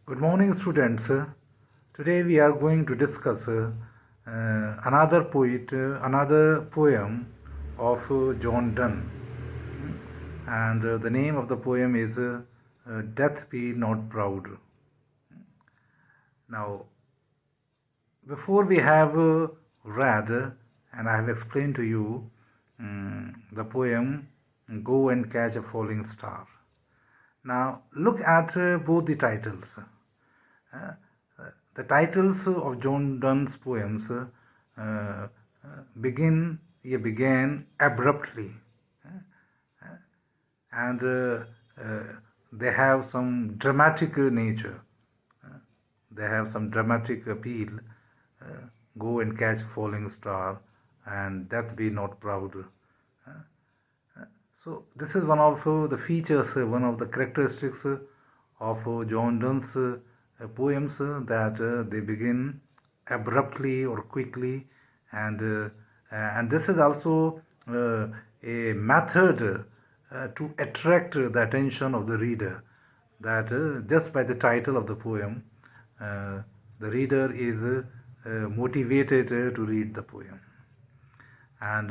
Good morning, students. Today we are going to discuss another another poem of John Donne, and the name of the poem is "Death Be Not Proud." Now, before we have read and I have explained to you the poem "Go and Catch a Falling Star." Now, look at both the titles. Uh, the titles of John Donne's poems began abruptly, and they have some dramatic nature. Uh, they have some dramatic appeal. Go and catch a falling star, and death be not proud. So this is one of the features, one of the characteristics of John Donne's poems that they begin abruptly or quickly, and this is also a method to attract the attention of the reader. That just by the title of the poem, the reader is motivated to read the poem. And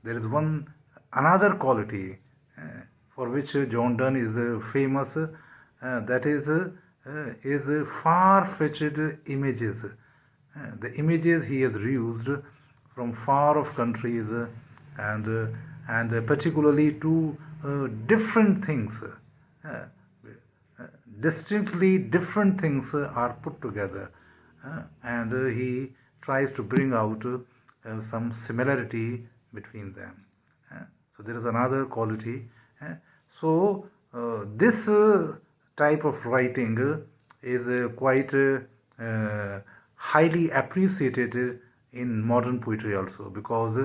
there is one another quality for which John Donne is famous, that is far-fetched images. The images he has used from far off countries, and particularly to different things. Distinctly different things are put together, and he tries to bring out some similarity between them. So there is another quality. So this type of writing is quite highly appreciated in modern poetry also, because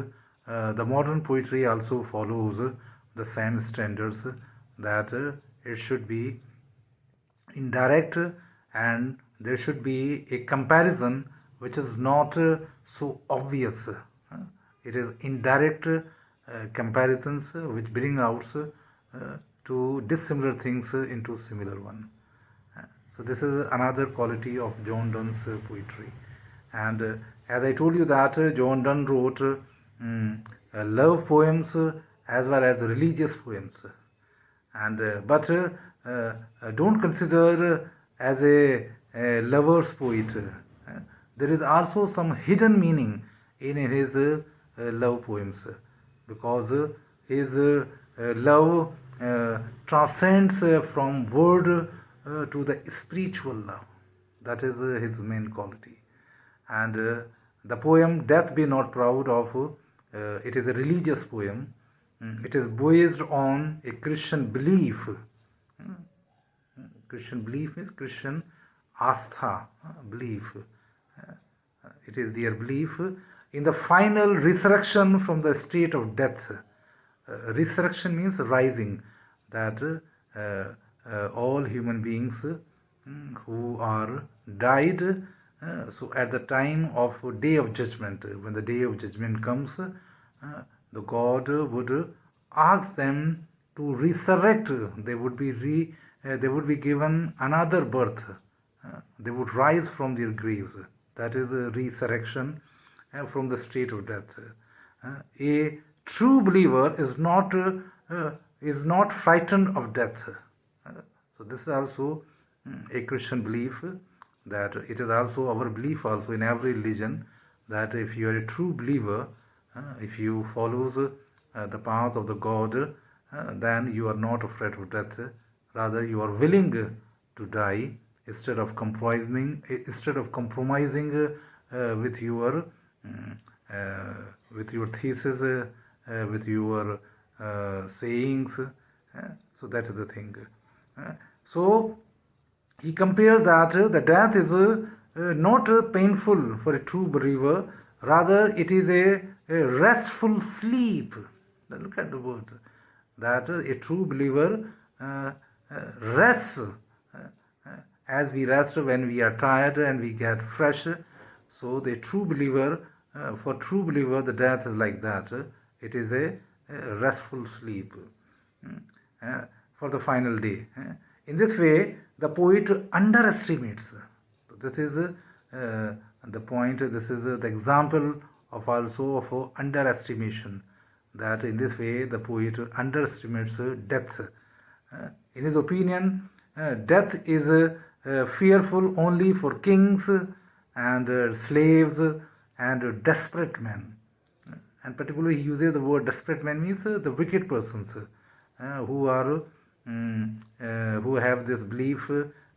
the modern poetry also follows the same standards, that it should be indirect, and there should be a comparison which is not so obvious. It is indirect comparisons which bring out to dissimilar things into similar one. So this is another quality of John Donne's poetry. And as I told you that John Donne wrote love poems as well as religious poems. And but don't consider as a lover's poet. There is also some hidden meaning in his love poems, because his love transcends from word to the spiritual love. That is his main quality. And the poem "Death Be Not Proud" it is a religious poem. It is based on a Christian belief. Christian belief means Christian astha, belief. It is their belief in the final resurrection from the state of death. Resurrection means rising, that all human beings who are died, so at the time of day of judgment, when the day of judgment comes, the God would ask them to resurrect. They would be given another birth. They would rise from their graves. That is a resurrection from the state of death. A true believer is not frightened of death. So this is also a Christian belief, that it is also our belief also in every religion, that if you are a true believer, if you follows the path of the God, then you are not afraid of death. Rather, you are willing to die instead of compromising with your thesis, with your sayings. So that is the thing. So he compares that the death is not painful for a true believer, rather it is a restful sleep. Now look at the word, that a true believer rests as we rest when we are tired and we get fresh. So the true believer, for true believer, the death is like that. It is a restful sleep for the final day. In this way, the poet underestimates. So this is the point. This is the example of also of underestimation. That in this way, the poet underestimates death. In his opinion, death is fearful only for kings and slaves and desperate men. And particularly, he uses the word desperate men means the wicked persons who are who have this belief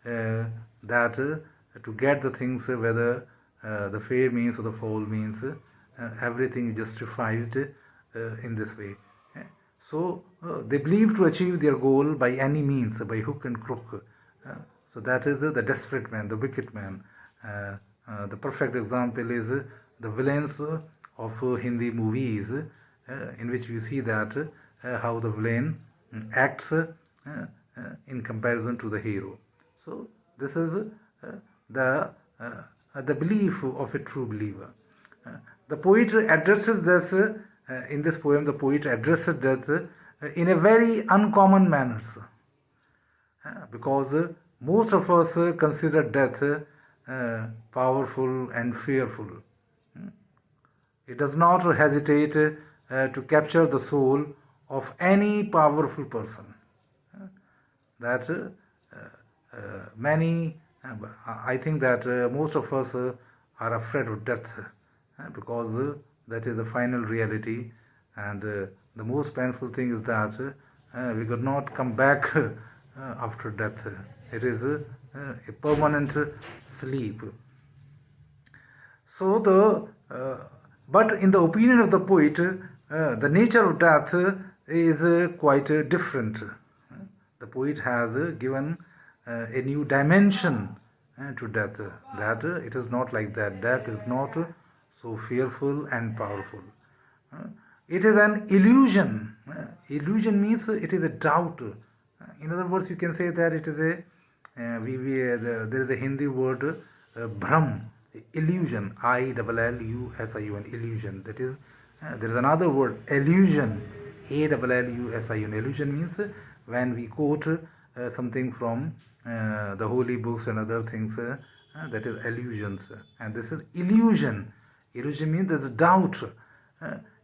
that to get the things, whether the fair means or the foul means, everything is justified in this way. So they believe to achieve their goal by any means, by hook and crook. So that is the desperate man, the wicked man. The perfect example is the villains of Hindi movies, in which we see that how the villain acts in comparison to the hero. So this is the belief of a true believer. The poet addresses this in this poem. The poet addresses this in a very uncommon manner, because most of us consider death powerful and fearful. It does not hesitate to capture the soul of any powerful person. That many, I think that most of us are afraid of death because that is the final reality, and the most painful thing is that we could not come back after death. It is a permanent sleep. So but in the opinion of the poet, the nature of death is quite different. The poet has given a new dimension to death, that it is not like that. Death is not so fearful and powerful. It is an illusion. Illusion means it is a doubt. In other words, you can say that it is a there is a Hindi word bhram, illusion, illusion, illusion. That is, there is another word, illusion, illusion. Illusion means when we quote something from the holy books and other things, that is illusions. And this is illusion. Illusion means there is a doubt.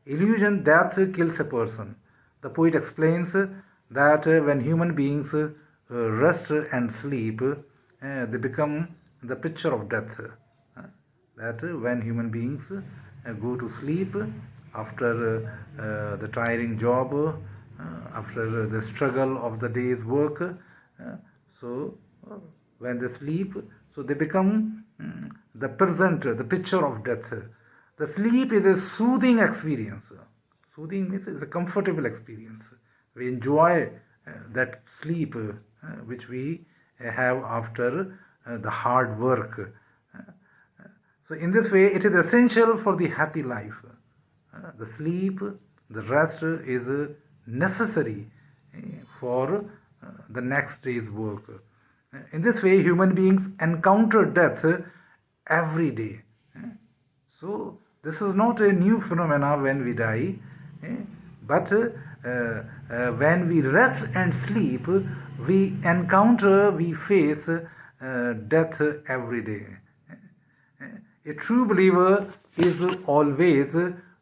Illusion, death kills a person. The poet explains that when human beings rest and sleep, they become the picture of death. That when human beings go to sleep after the tiring job, after the struggle of the day's work, so when they sleep, so they become the present, the picture of death. The sleep is a soothing experience. Soothing means it's a comfortable experience. We enjoy that sleep which we have after the hard work. So in this way, it is essential for the happy life. The sleep, the rest is necessary for the next day's work. In this way, human beings encounter death every day. So this is not a new phenomena when we die, but when we rest and sleep, we encounter, we face death every day. A true believer is always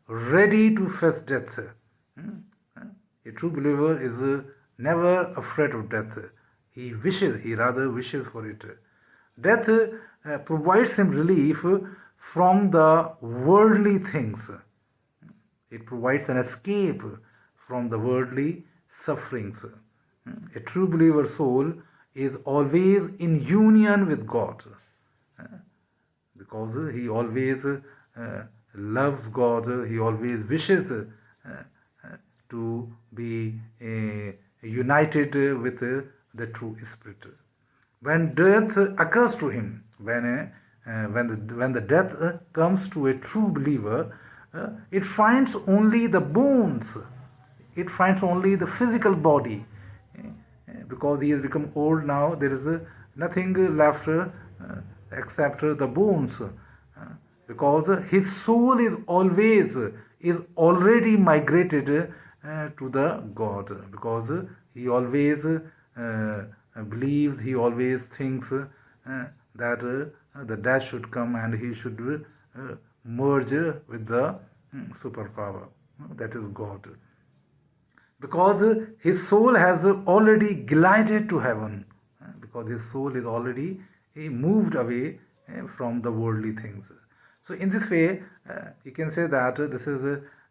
ready to face death. A true believer is never afraid of death. He rather wishes for it. Death provides him relief from the worldly things. It provides an escape from the worldly sufferings. A true believer soul is always in union with God, because he always loves God, he always wishes to be united with the true Spirit. When death occurs to him, when the death comes to a true believer, it finds only the bones, it finds only the physical body, because he has become old now. There is nothing left except the bones, because his soul is already migrated to the God, because he always believes, he always thinks that the death should come and he should merge with the superpower, that is God, because his soul has already glided to heaven, because his soul is already moved away from the worldly things. So in this way, you can say that this is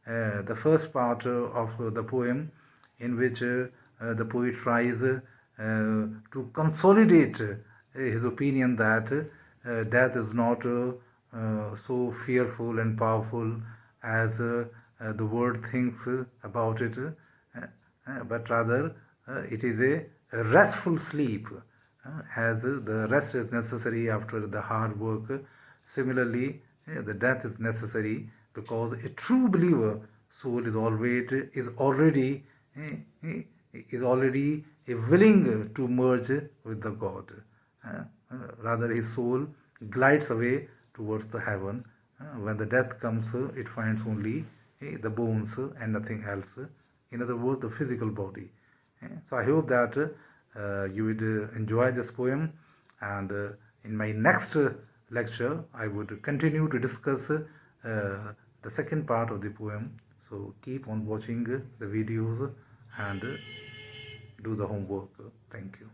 the first part of the poem, in which the poet tries to consolidate his opinion that death is not so fearful and powerful as the world thinks about it, but rather it is a restful sleep, as the rest is necessary after the hard work. Similarly, the death is necessary, because a true believer soul is already willing to merge with the God. Rather, his soul glides away towards the heaven. When the death comes, it finds only the bones and nothing else. In other words, the physical body. So I hope that you would enjoy this poem, and in my next lecture I would continue to discuss the second part of the poem. So keep on watching the videos and do the homework. Thank you.